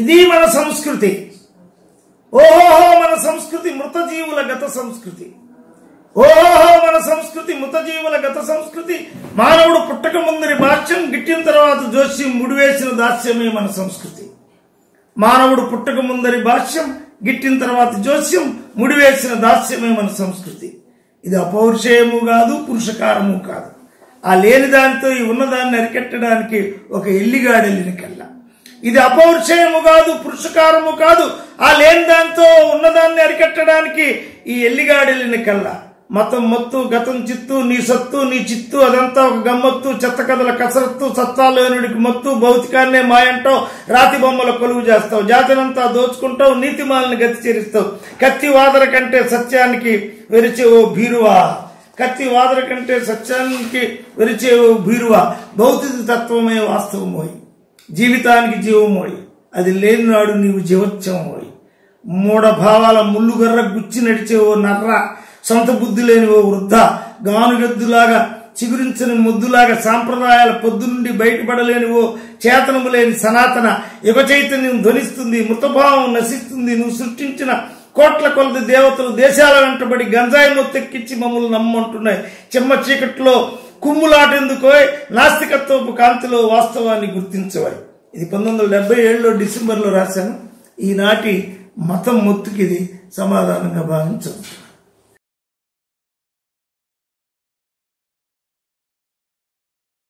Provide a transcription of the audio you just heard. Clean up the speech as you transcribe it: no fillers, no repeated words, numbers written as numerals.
ఇది మన సంస్కృతి. ఓహోహో మన సంస్కృతి మృతజీవుల గత సంస్కృతి. ఓహోహో మన సంస్కృతి మృతజీవుల గత సంస్కృతి. మానవుడు పుట్టక ముందరి భాష్యం, గిట్టిన తర్వాత జోస్యం, ముడివేసిన దాస్యమే మన సంస్కృతి. మానవుడు పుట్టక ముందరి భాష్యం, గిట్టిన తర్వాత జోస్యం, ముడివేసిన దాస్యమే మన సంస్కృతి. ఇది అపౌరుషేయము కాదు, పురుషకారము కాదు. ఆ లేని దానితో ఈ ఉన్నదాన్ని అరికెట్టడానికి ఒక ఎల్లిగాడెల్లిన కల్లా. ఇది అపౌరుషేయము కాదు, పురుషకారము కాదు. ఆ లేని దాంతో ఉన్నదాన్ని అరికట్టడానికి ఈ ఎల్లిగాడెల్లిన కల్లా. మతం మత్తు, గతం చిత్తు, నీ సత్తు నీ చిత్తు, అదంతా ఒక గమ్మత్తు, చెత్త కథల కసరత్తు, సత్తాలోనుడికి మత్తు, భౌతికాన్నే మాయంటావు, రాతి బొమ్మల కొలువు చేస్తావు, జాతినంతా దోచుకుంటావు, నీతిమాలని గతి చేరిస్తావు. కత్తి వాదర కంటే సత్యానికి వెరిచే ఓ భీరువా, కత్తి వాదర కంటే సత్యానికి వెరిచే ఓ భీరువా. భౌతిక తత్వమే వాస్తవమోయి, జీవితానికి జీవమోయి, అది లేని నాడు నీవు జీవోత్సవమోయి. మూఢ భావాల ముల్లుగర్ర గుచ్చి నడిచే ఓ నర్ర, సొంత బుద్ధి లేని ఓ వృద్ధ, గానుగద్దులాగా చిగురించని ముద్దులాగా సాంప్రదాయాల పొద్దు నుండి బయటపడలేని ఓ చేతనము లేని సనాతన యుగ చైతన్యం ధ్వనిస్తుంది. మృతభావం నశిస్తుంది. నువ్వు సృష్టించిన కోట్ల కొలది దేవతలు దేశాల వెంటబడి గంజాయి మొత్తెక్కించి మమ్మల్ని నమ్మంటున్నాయి. చెమ్మ చీకట్లో కుమ్ములాటెందుకో, నాస్తికత్వపు కాంతిలో వాస్తవాన్ని గుర్తించవాయి. ఇది 1977 డిసెంబర్లో రాశాను. ఈనాటి మతం మొత్తుకి ఇది సమాధానంగా భావించవచ్చు.